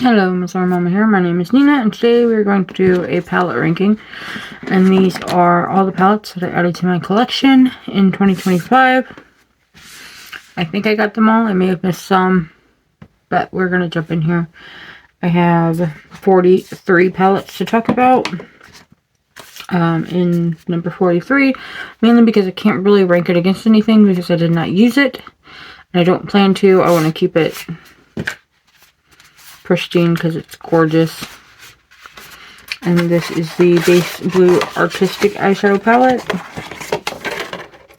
Hello, Miss Mama here. My name is Nina, and today we're going to do a palette ranking. And these are all the palettes that I added to my collection in 2025. I think I got them all. I may have missed some, but we're going to jump in here. I have 43 palettes to talk about in number 43, mainly because I can't really rank it against anything because I did not use it. And I don't plan to. I want to keep it pristine because it's gorgeous. And this is the Base Blue Artistic Eyeshadow Palette.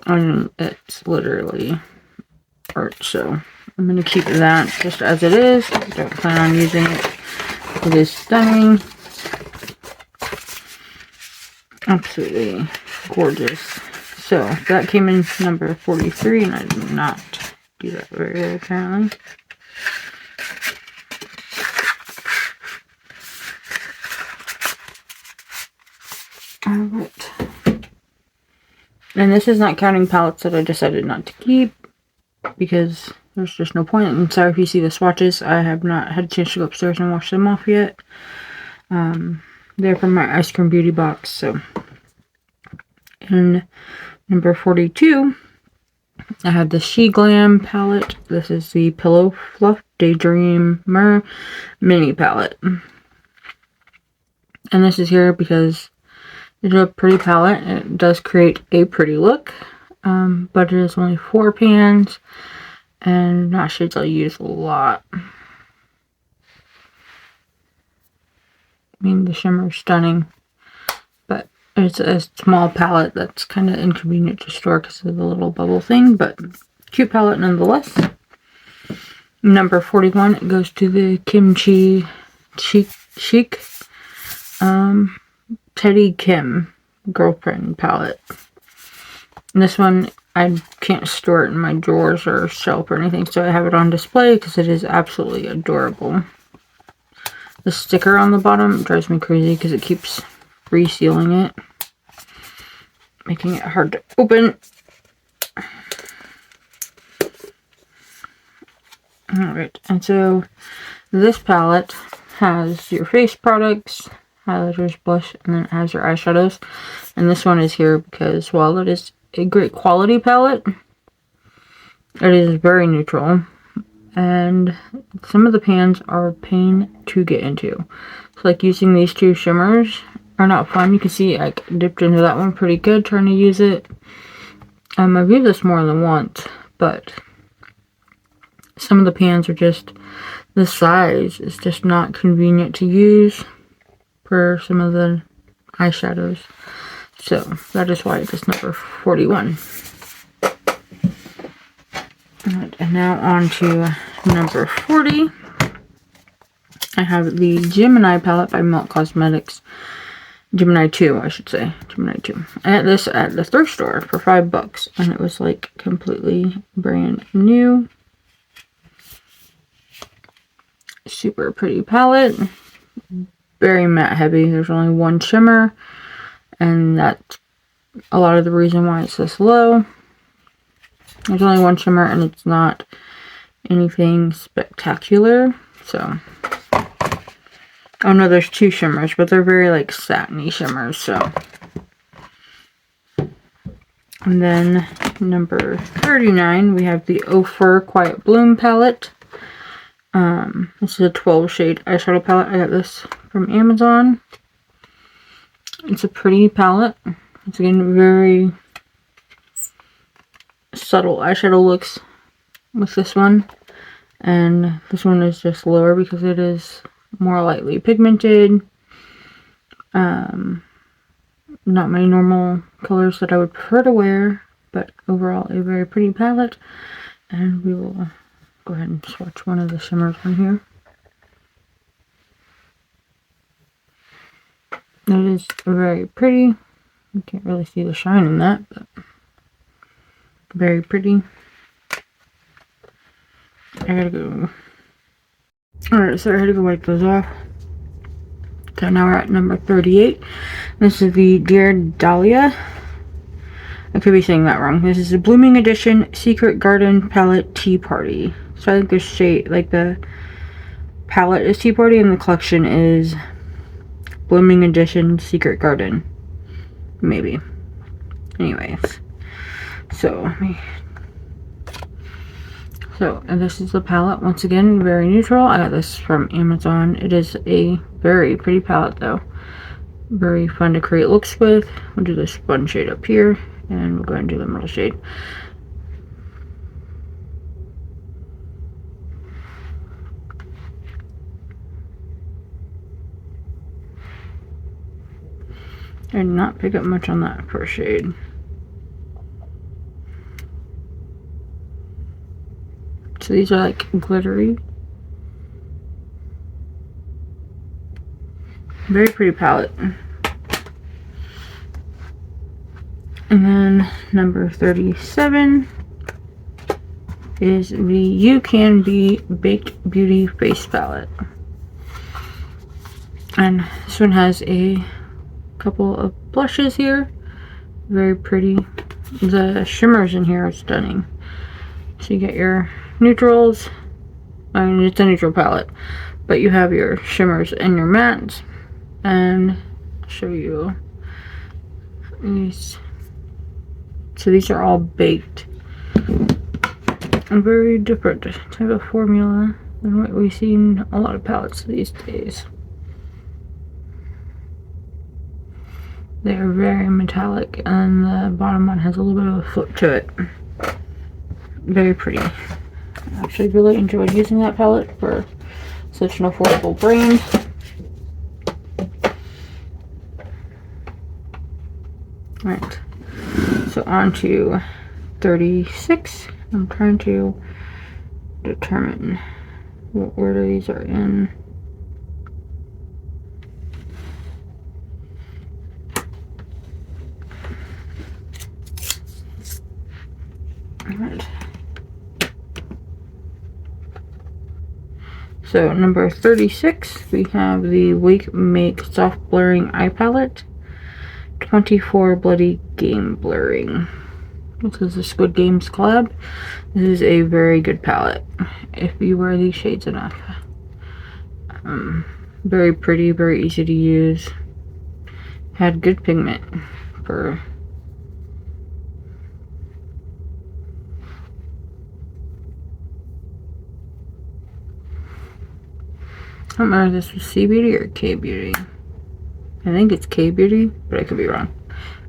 And it's literally art, so I'm going to keep that just as it is. I don't plan on using it. It is stunning. Absolutely gorgeous. So that came in number 43, and I did not do that very well apparently. Alright. And this is not counting palettes that I decided not to keep because there's just no point. I'm sorry if you see the swatches. I have not had a chance to go upstairs and wash them off yet. They're from my Eyescream Beauty Box. So in number 42, I have the She Glam palette. This is the Pillow Fluff Daydreamer mini palette. And this is here because it's a pretty palette. It does create a pretty look, but it is only 4 pans and not shades I'll use a lot. I mean, the shimmer is stunning, but it's a small palette that's kind of inconvenient to store because of the little bubble thing, but cute palette nonetheless. Number 41, it goes to the Kimchi Chic Teddy Kim Girlfriend palette. And this one, I can't store it in my drawers or shelf or anything, so I have it on display because it is absolutely adorable. The sticker on the bottom drives me crazy because it keeps resealing it, making it hard to open. Alright, and so this palette has your face products, highlighters, blush, and then it has your eyeshadows. And this one is here because while it is a great quality palette, it is very neutral. And some of the pans are a pain to get into. So like using these two shimmers are not fun. You can see I dipped into that one pretty good trying to use it. I've used this more than once, but some of the pans are just, the size is just not convenient to use for some of the eyeshadows. So that is why it is number 41. Alright, and now on to number 40. I have the Gemini palette by Milk Cosmetics. Gemini 2, I should say. Gemini 2. I had this at the thrift store for $5, and it was like completely brand new. Super pretty palette. Very matte heavy. There's only one shimmer, and that's a lot of the reason why it's this low. There's only one shimmer, and it's not anything spectacular. So, oh no, there's 2 shimmers, but they're very like satiny shimmers. So, and then number 39, we have the Ophir Quiet Bloom palette. This is a 12 shade eyeshadow palette. I got this from Amazon. It's a pretty palette. It's again very subtle eyeshadow looks with this one, and this one is just lower because it is more lightly pigmented. Not my normal colors that I would prefer to wear, but overall a very pretty palette. And we will go ahead and swatch one of the shimmers on here. It is very pretty. You can't really see the shine in that, but very pretty. I gotta go. Alright, so I had to go wipe those off. So now we're at number 38. This is the Dear Dahlia. I could be saying that wrong. This is a Blooming Edition Secret Garden Palette Tea Party. So I think the shade, like the palette is Tea Party, and the collection is Blooming Edition Secret Garden. Maybe. Anyways. And this is the palette. Once again, very neutral. I got this from Amazon. It is a very pretty palette, though. Very fun to create looks with. We'll do this one shade up here, and we'll go ahead and do the middle shade. I did not pick up much on that first shade. So these are like glittery. Very pretty palette. And then number 37 is the You Can Be Baked Beauty Face Palette. And this one has a couple of blushes here. Very pretty. The shimmers in here are stunning. So you get your neutrals. I mean, it's a neutral palette, but you have your shimmers and your mattes. And I'll show you these. So these are all baked. A very different type of formula than what we see in a lot of palettes these days. They are very metallic, and the bottom one has a little bit of a flip to it. Very pretty. I actually really enjoyed using that palette for such an affordable brand. Right. So on to 36. I'm trying to determine what order these are in. Alright. So number 36, we have the Wake Make Soft Blurring Eye Palette. 24 Bloody Game Blurring. This is a Squid Games collab. This is a very good palette if you wear these shades enough. Very pretty, very easy to use. Had good pigment for I don't remember if this was C Beauty or K Beauty. I think it's K Beauty, but I could be wrong.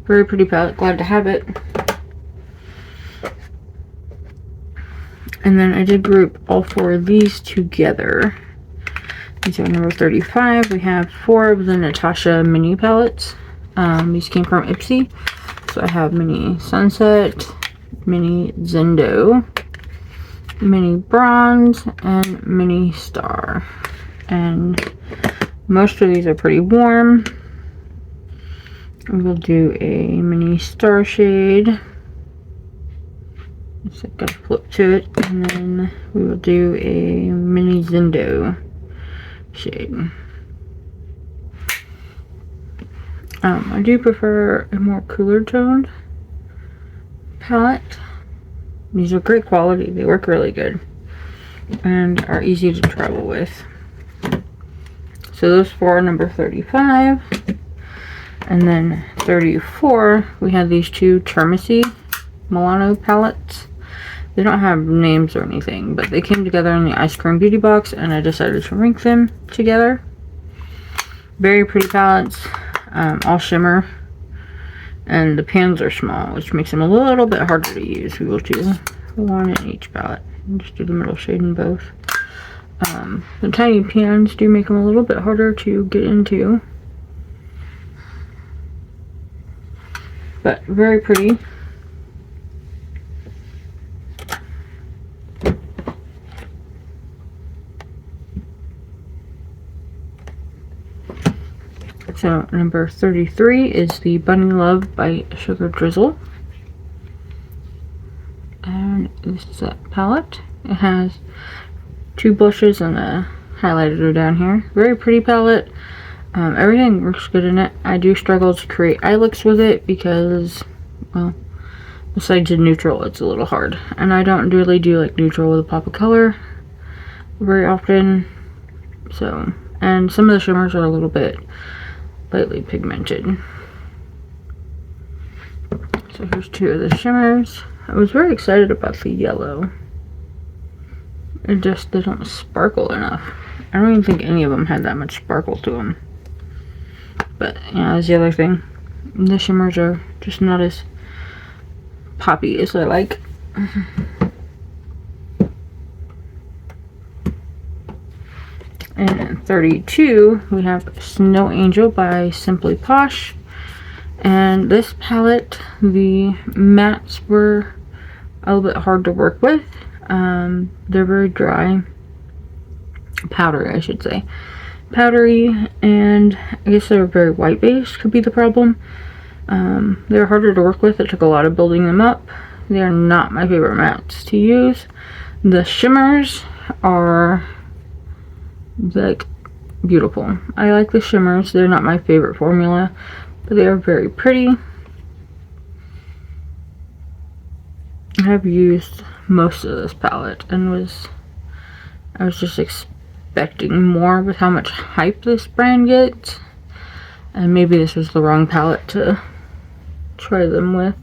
Very pretty palette. Glad to have it. And then I did group all four of these together. These are number 35. We have 4 of the Natasha mini palettes. These came from Ipsy. So I have Mini Sunset, Mini Zendo, Mini Bronze, and Mini Star. And most of these are pretty warm. We'll do a Mini Star shade. It's got a flip to it. And then we will do a Mini Zendo shade. I do prefer a more cooler toned palette. These are great quality. They work really good and are easy to travel with. So those 4 are number 35. And then 34, we have these 2 Termacy Milano palettes. They don't have names or anything, but they came together in the Eyescream Beauty Box, and I decided to rank them together. Very pretty palettes, all shimmer, and the pans are small, which makes them a little bit harder to use. We will do 1 in each palette, and just do the middle shade in both. The tiny pans do make them a little bit harder to get into, but very pretty. So number 33 is the Bunny Love by Sugar Drizzle. And this is that palette. It has 2 blushes and a highlighter down here. Very pretty palette. Everything works good in it. I do struggle to create eye looks with it because, well, besides the neutral, it's a little hard. And I don't really do like neutral with a pop of color very often. So, and some of the shimmers are a little bit lightly pigmented. So here's two of the shimmers. I was very excited about the yellow. It just didn't sparkle enough. I don't even think any of them had that much sparkle to them. But yeah, that's the other thing. The shimmers are just not as poppy as I like. And at 32, we have Snow Angel by Simply Posh. And this palette, the mattes were a little bit hard to work with. They're very dry. Powdery, I should say. Powdery, and I guess they're very white based, could be the problem. They're harder to work with. It took a lot of building them up. They are not my favorite mattes to use. The shimmers are like beautiful. I like the shimmers. They're not my favorite formula, but they are very pretty. I have used most of this palette and I was just expecting more with how much hype this brand gets, and maybe this was the wrong palette to try them with.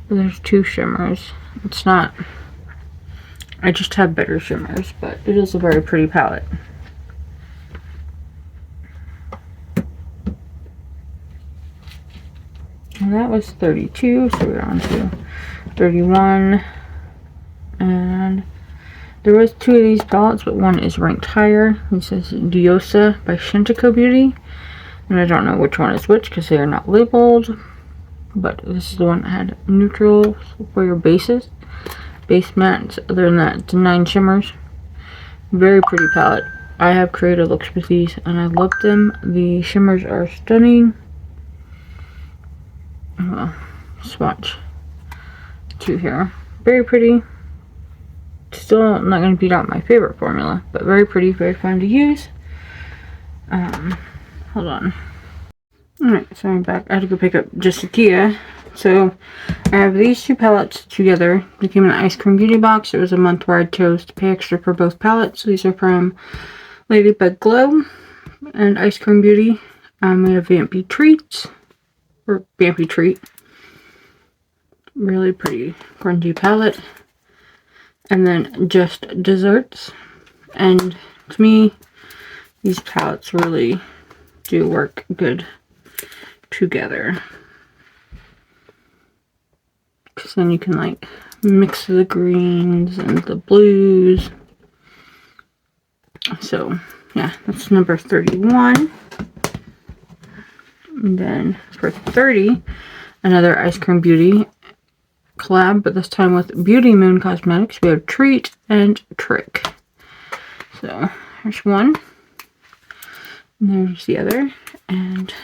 But there's two shimmers. It's not, I just have better shimmers, but it is a very pretty palette. And that was 32, so we're on to 31. And there was two of these palettes, but one is ranked higher. It says Diosa by Shintico Beauty. And I don't know which one is which because they are not labeled. But this is the one that had neutral for your bases. Base mattes. Other than that, it's 9 shimmers. Very pretty palette. I have created looks with these and I love them. The shimmers are stunning. Well, swatch two here. Very pretty. Still not going to beat out my favorite formula, but very pretty, very fun to use. Hold on. Alright, so I'm back. I had to go pick up just Ikea. So I have these two palettes together. They came in an Eyescream Beauty Box. It was a month where I chose to pay extra for both palettes. So these are from Ladybug Glow and Eyescream Beauty. We have Vampy Treats. Or Vampy Treat. Really pretty grungy palette. And then Just Desserts. And to me, these palettes really do work good together. Because then you can like mix the greens and the blues. So yeah, that's number 31. And then for 30, another Eyescream Beauty collab, but this time with Beauty Moon Cosmetics. We have Treat and Trick. So there's one. And there's the other. And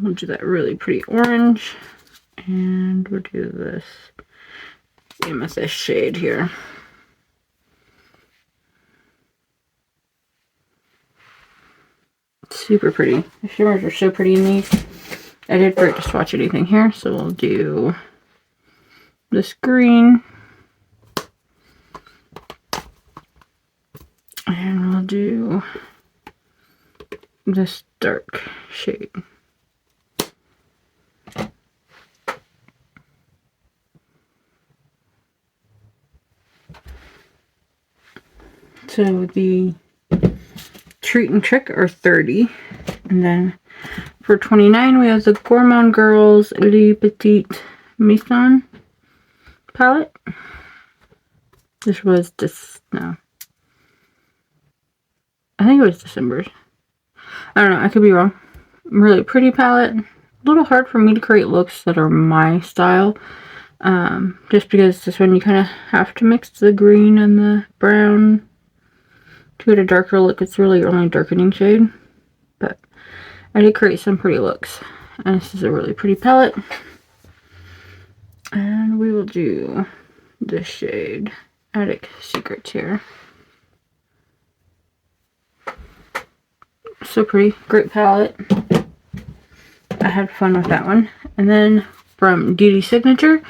we'll do that really pretty orange. And we'll do this amethyst shade here. Super pretty. The shimmers are so pretty in these. I did forget to swatch anything here, so we'll do this green. And we'll do this dark shade. So the Treat and Trick are 30. And then for 29, we have the Gourmand Girls Le Petit Maison palette. This was no. I think it was December's. I don't know, I could be wrong. Really pretty palette. A little hard for me to create looks that are my style. Just because this one you kind of have to mix the green and the brown to get a darker look. It's really your only darkening shade. But I did create some pretty looks. And this is a really pretty palette. And we will do this shade, Attic Secrets here. So pretty. Great palette. I had fun with that one. And then from Dee Dee Signature,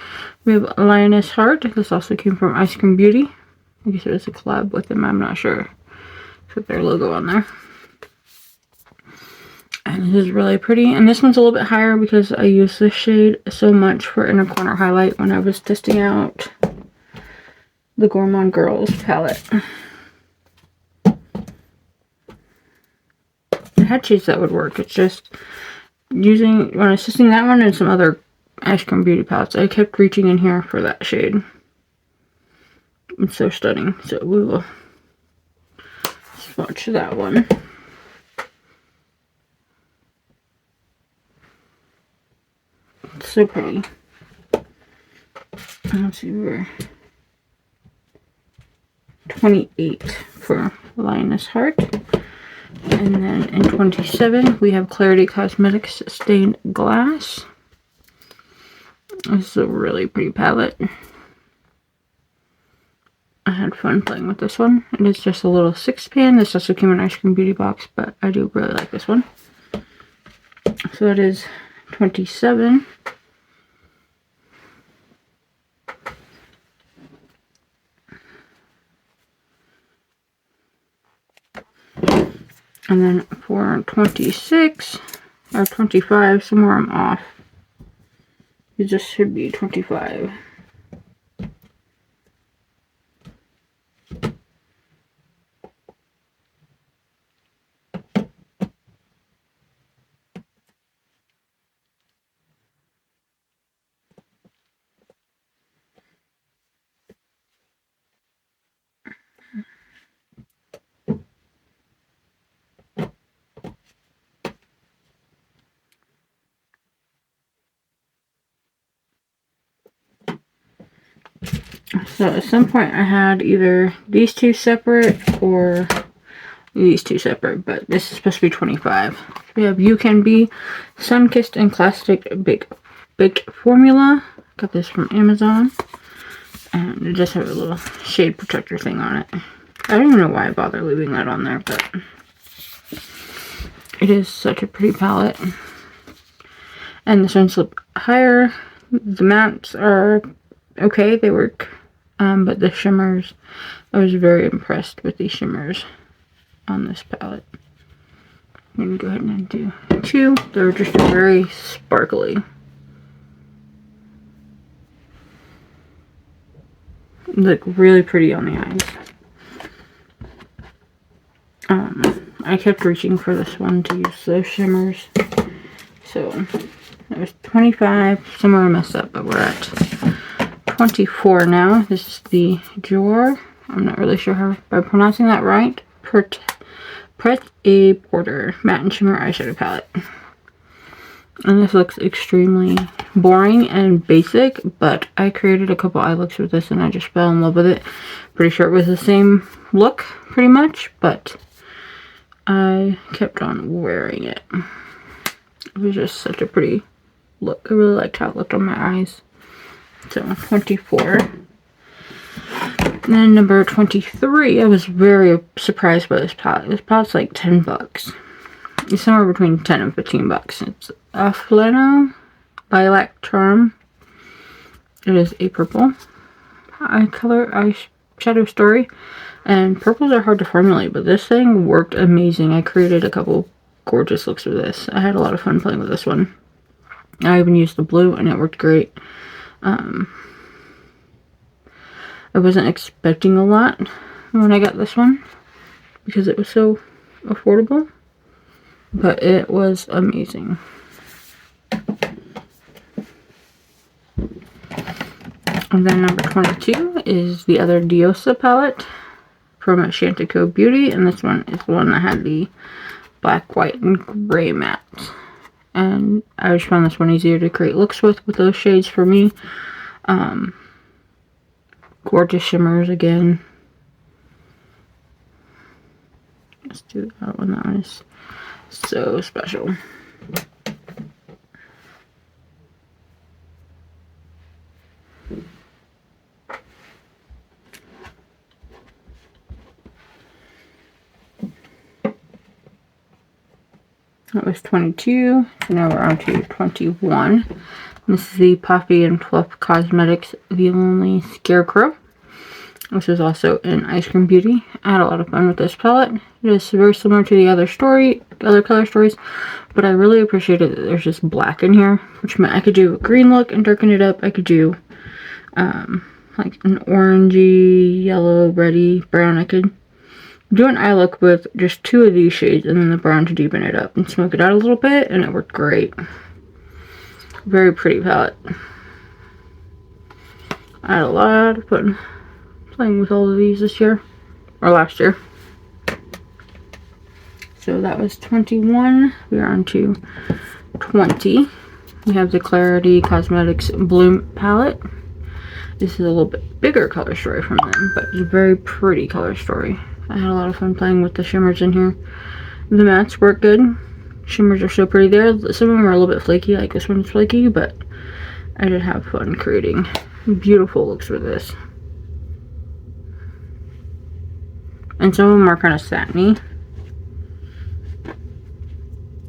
we have Lioness Heart. This also came from Eyescream Beauty. I guess it was a collab with them. I'm not sure. Put their logo on there. And this is really pretty. And this one's a little bit higher because I use this shade so much for inner corner highlight when I was testing out the Gourmand Girls palette. I had shades that would work. It's just using, when I was testing that one and some other Eyescream Beauty palettes, I kept reaching in here for that shade. It's so stunning. So we will swatch that one. It's so pretty. Let's see, we're 28 for Lioness Heart. And then in 27, we have Clarity Cosmetics Stained Glass. This is a really pretty palette. I had fun playing with this one. It is just a little 6-pan. This also came in Eyescream Beauty Box, but I do really like this one. So it is 27. And then for 26 or 25, somewhere I'm off. It just should be 25. So at some point I had either these two separate or these two separate, but this is supposed to be 25. We have You Can Be Sun-Kissed and Classic Baked Formula. Got this from Amazon. And it just has a little shade protector thing on it. I don't even know why I bother leaving that on there, but it is such a pretty palette. And this one's a little higher. The mattes are okay, they work. But the shimmers, I was very impressed with these shimmers on this palette. I'm going to go ahead and do 2. They're just very sparkly. Look really pretty on the eyes. I kept reaching for this one to use those shimmers. So, it was 25. Somewhere I messed up, but we're at 24 now. This is the Dior. I'm not really sure how I'm pronouncing that right. Pret-a-Porter Matte and Shimmer Eyeshadow Palette. And this looks extremely boring and basic, but I created a couple eye looks with this and I just fell in love with it. Pretty sure it was the same look, pretty much, but I kept on wearing it. It was just such a pretty look. I really liked how it looked on my eyes. So 24. And then number 23, I was very surprised by this palette. This palette's like 10 bucks. It's somewhere between 10 and 15 bucks. It's a Flano Lilac Charm. It is a purple eyeshadow story. And purples are hard to formulate, but this thing worked amazing. I created a couple gorgeous looks with this. I had a lot of fun playing with this one. I even used the blue and it worked great. I wasn't expecting a lot when I got this one because it was so affordable, but it was amazing. And then number 22 is the other Diosa palette from Shantico Beauty, and this one is the one that had the black, white, and gray mattes. And I just found this one easier to create looks with those shades for me. Gorgeous shimmers again. Let's do that one. That one is so special. That was 22, so now we're on to 21. This is the Puffy and Fluff Cosmetics The Lonely Scarecrow. This is also in Ice Cream Beauty. I had a lot of fun with this palette. It is very similar to the other color stories, but I really appreciated that there's just black in here, which meant I could do a green look and darken it up. I could do like an orangey, yellow, reddy, brown. I could do an eye look with just 2 of these shades and then the brown to deepen it up and smoke it out a little bit, and it worked great. Very pretty palette. I had a lot of fun playing with all of these this year, or last year. So that was 21. We are on to 20. We have the Clarity Cosmetics Bloom palette. This is a little bit bigger color story from them, but it's a very pretty color story. I had a lot of fun playing with the shimmers in here. The mattes work good. Shimmers are so pretty there. Some of them are a little bit flaky, like this one's flaky, but I did have fun creating beautiful looks with this. And some of them are kind of satiny,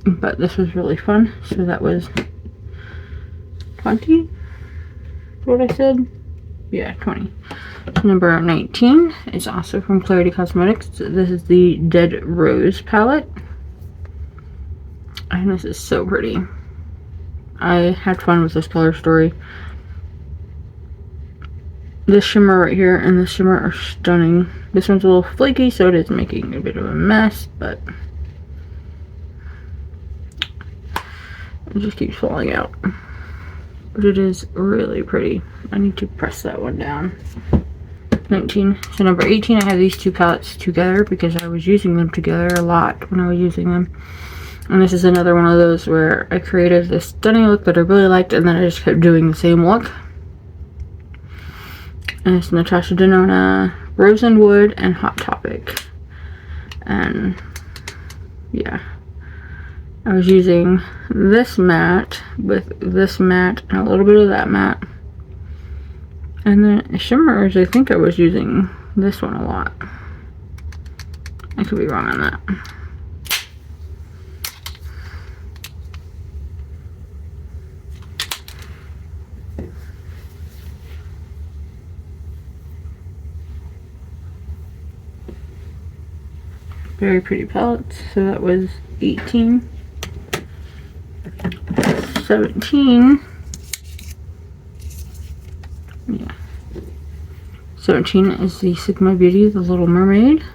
but this was really fun. So that was 20, what I said? Yeah, 20. Number 19 is also from Clarity Cosmetics. This is the Dead Rose palette. And this is so pretty. I had fun with this color story. This shimmer right here and this shimmer are stunning. This one's a little flaky, so it is making a bit of a mess, but it just keeps falling out. But it is really pretty. I need to press that one down. 19. So number 18, I have these 2 palettes together because I was using them together a lot when I was using them. And this is another one of those where I created this stunning look that I really liked, and then I just kept doing the same look. And it's Natasha Denona, Rosenwood, and Hot Topic. And yeah, I was using this matte with this matte and a little bit of that matte. And then shimmers, I think I was using this one a lot. I could be wrong on that. Very pretty palettes. So that was 18. 17. Yeah. 17 is the Sigma Beauty, the Little Mermaid.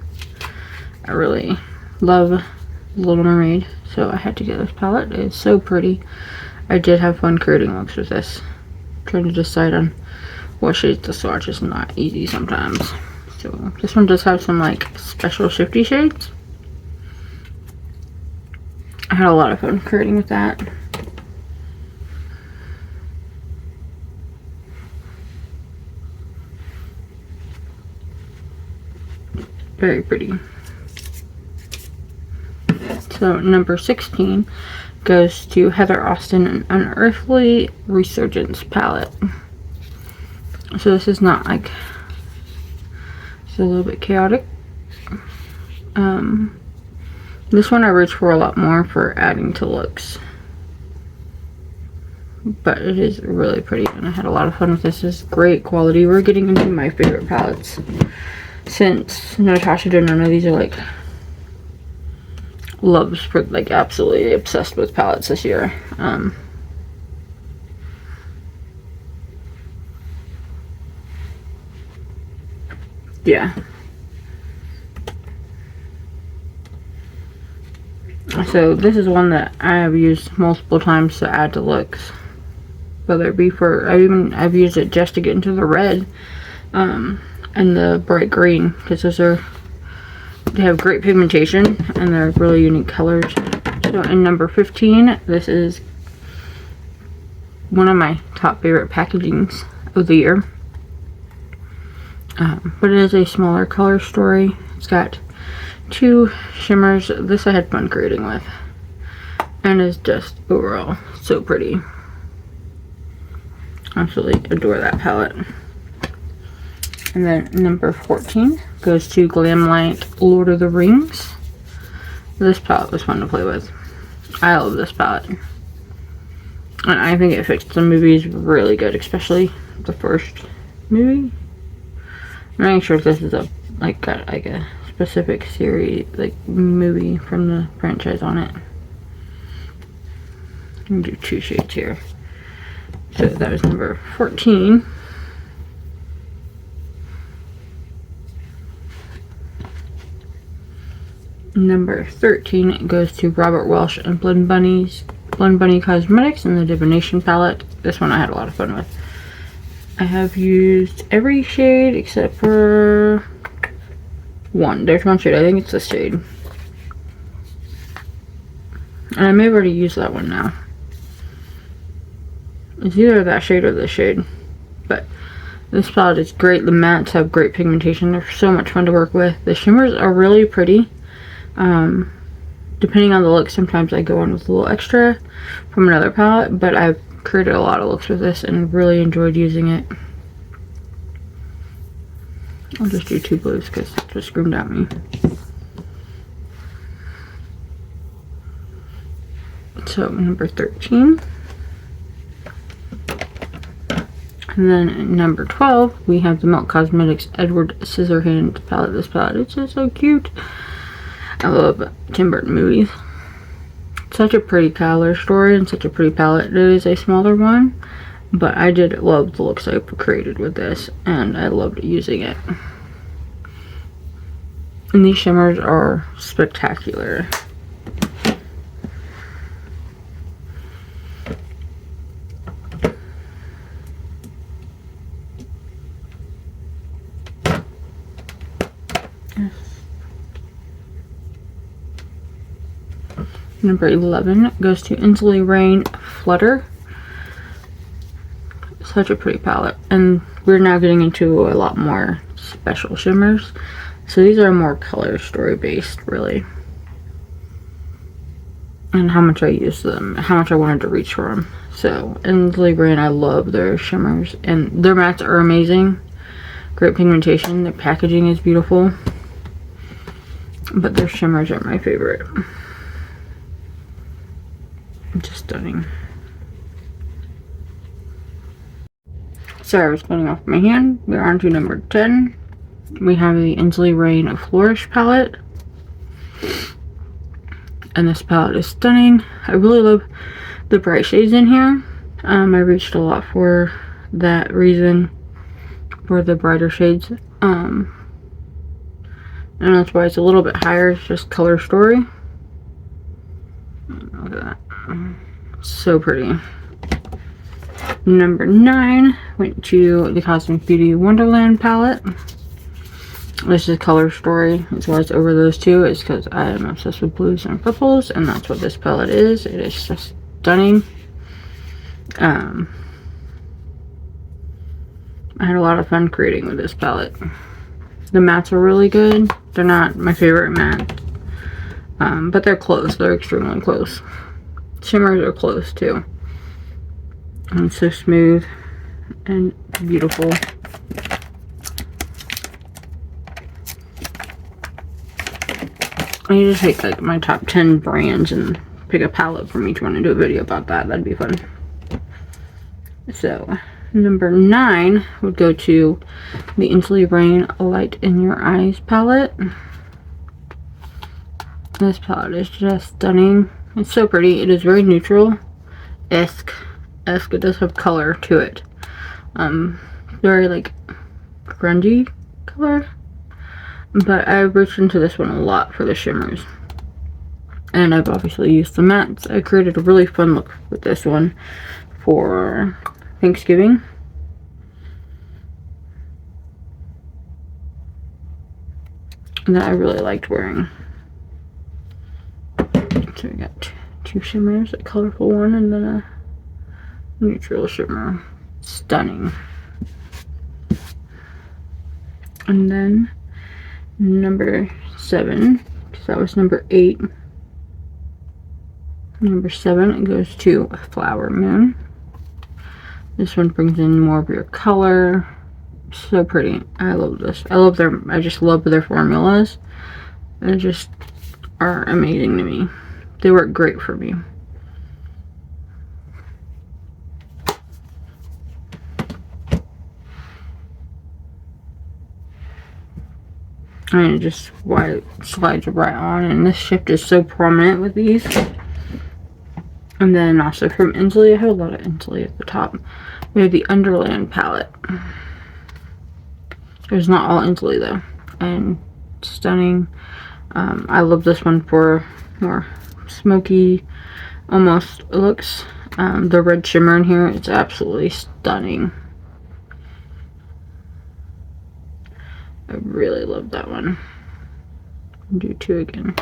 I really love the Little Mermaid, so I had to get this palette. It's so pretty. I did have fun creating looks with this. Trying to decide on what shades to swatch is not easy sometimes. So this one does have some like special shifty shades. I had a lot of fun creating with that. Very pretty. So number 16 goes to Heather Austin, an Unearthly Resurgence palette. So this is not like, it's a little bit chaotic. This one I reach for a lot more for adding to looks, but it is really pretty and I had a lot of fun with this. This is great quality. We're getting into my favorite palettes since Natasha Denona. These are like loves for, like, absolutely obsessed with palettes this year. Yeah. So this is one that I have used multiple times to add to looks, whether it be for, I've used it just to get into the red and the bright green, because they have great pigmentation and they're really unique colors. So in number 15, this is one of my top favorite packagings of the year, but it is a smaller color story. It's got 2 shimmers. This I had fun creating with, and is just overall so pretty. Absolutely adore that palette. And then number 14 goes to Glamlight Lord of the Rings. This palette was fun to play with. I love this palette, and I think it fits the movies really good, especially the first movie. I'm not sure if this is a got like a specific series, like movie from the franchise on it. I'm gonna do 2 shades here. So that was number 14. Number 13 goes to Robert Welsh and Blend Bunny Cosmetics in the Divination palette. This one I had a lot of fun with. I have used every shade except for one. There's one shade. I think it's this shade. And I may have already used that one now. It's either that shade or this shade. But this palette is great. The mattes have great pigmentation. They're so much fun to work with. The shimmers are really pretty. Depending on the look, sometimes I go in with a little extra from another palette, but I've created a lot of looks with this and really enjoyed using it. I'll just do 2 blues because it just screamed at me. So number 13. And then number 12, we have the Milk Cosmetics Edward Scissorhand palette. This palette is just so cute. I love Tim Burton movies. Such a pretty color story and such a pretty palette. It is a smaller one, but I did love the looks I created with this, and I loved using it. And these shimmers are spectacular. Number 11 goes to Inslee Rain Flutter. Such a pretty palette. And we're now getting into a lot more special shimmers. So these are more color story based, really. And how much I use them, how much I wanted to reach for them. So Inslee Rain, I love their shimmers. And their mattes are amazing. Great pigmentation. Their packaging is beautiful. But their shimmers are my favorite. Just stunning. Sorry, I was cleaning off my hand. We're on to number 10. We have the Inslee Rain Flourish palette. And this palette is stunning. I really love the bright shades in here. I reached a lot for that reason, for the brighter shades. And that's why it's a little bit higher. It's just color story. Look at that. So pretty. Number 9 went to the Cosmic Beauty Wonderland palette. This is color story. As well as over those two is because I am obsessed with blues and purples, and that's what this palette is. It is just stunning. I had a lot of fun creating with this palette. The mattes are really good. They're not my favorite matte, but they're close. They're extremely close. Shimmers are close too. And so smooth and beautiful. I need to take like my top 10 brands and pick a palette from each one and do a video about that. That'd be fun. So number 9 would go to the Inslee Rain Light in Your Eyes palette. This palette is just stunning. It's so pretty. It is very neutral-esque. It does have color to it. Very like grungy color. But I reached into this one a lot for the shimmers. And I've obviously used the mattes. I created a really fun look with this one for Thanksgiving. That I really liked wearing. So we got 2 shimmers, a colorful one and then a neutral shimmer. Stunning. And then number 7, because that was number 8. Number 7, it goes to Flower Moon. This one brings in more of your color. So pretty. I love this. I just love their formulas. They just are amazing to me. They work great for me. And it just slides right on. And this shift is so prominent with these. And then also from Inslee, I have a lot of Inslee at the top. We have the Underland palette. There's not all Inslee though. And stunning. I love this one for more smoky almost looks. The red shimmer in here is absolutely stunning. I really love that one. I'll do two again.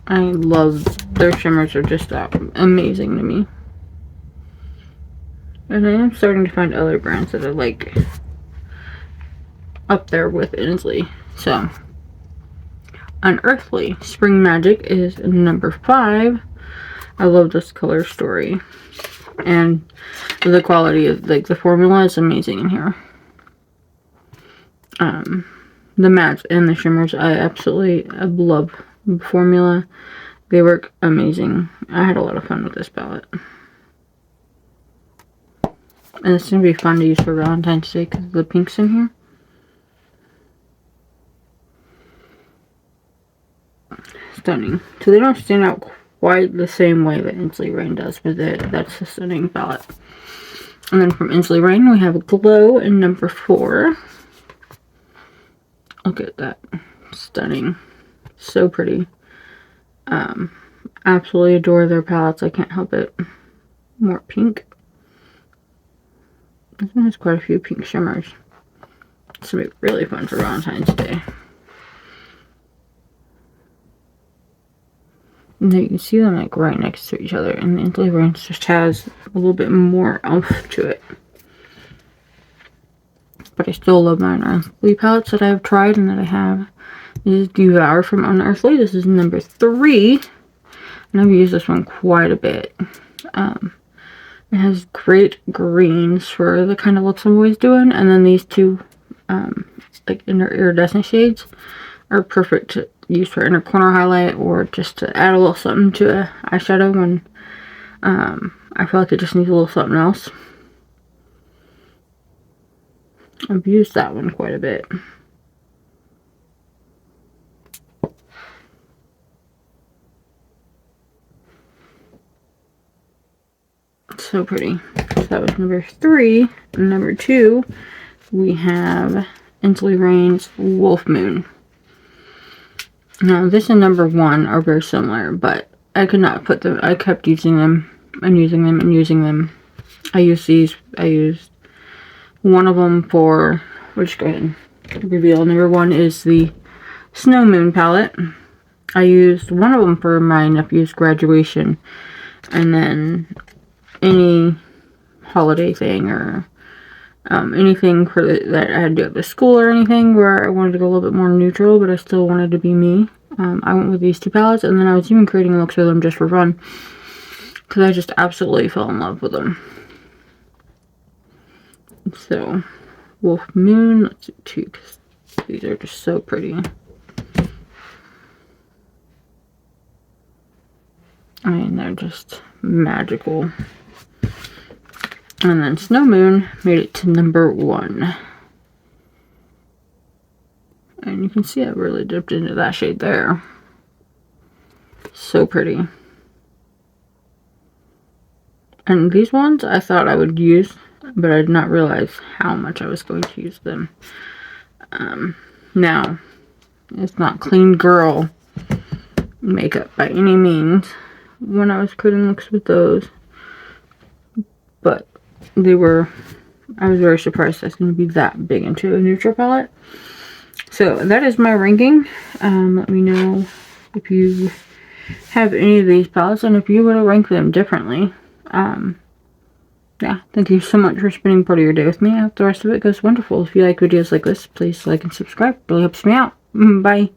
I love their shimmers, are just amazing to me. And I am starting to find other brands that are like up there with Inslee. So Unearthly Spring Magic is number 5. I love this color story. And the quality of like the formula is amazing in here. The mattes and the shimmers, I love the formula. They work amazing. I had a lot of fun with this palette. And it's going to be fun to use for Valentine's Day because of the pinks in here. Stunning. So they don't stand out quite the same way that Inslee Rain does, but that's a stunning palette. And then from Inslee Rain, we have Glow in number 4. Look at that. Stunning. So pretty. Absolutely adore their palettes. I can't help it. More pink. This one has quite a few pink shimmers. This will be really fun for Valentine's Day. And there you can see them like right next to each other. And the Inslee Rain just has a little bit more oomph to it. But I still love my Unearthly palettes that I've tried and that I have. This is Devour from Unearthly. This is number 3. And I've used this one quite a bit. It has great greens for the kind of looks I'm always doing. And then these two, like inner iridescent shades, are perfect to use for inner corner highlight or just to add a little something to an eyeshadow when I feel like it just needs a little something else. I've used that one quite a bit. So pretty. So that was number 3. And number 2, we have Inslee Rain's Wolf Moon. Now, this and number 1 are very similar, but I could not put them. I kept using them and using them and using them. I used these. I used one of them for, we'll just go ahead and reveal. Number 1 is the Snow Moon palette. I used one of them for my nephew's graduation, and then any holiday thing or anything for that I had to do at the school or anything where I wanted to go a little bit more neutral, but I still wanted to be me. I went with these 2 palettes, and then I was even creating looks with them just for fun because I just absolutely fell in love with them. So, Wolf Moon, let's do 2 because these are just so pretty. I mean, they're just magical. And then Snow Moon made it to number 1. And you can see I really dipped into that shade there. So pretty. And these ones I thought I would use, but I did not realize how much I was going to use them. Now, it's not clean girl makeup by any means when I was creating looks with those. But they were, I was very surprised I was going to be that big into a neutral palette. So that is my ranking. Let me know if you have any of these palettes and if you would rank them differently. Yeah, thank you so much for spending part of your day with me. I hope the rest of it goes wonderful. If you like videos like this, please like and subscribe. It really helps me out. Bye.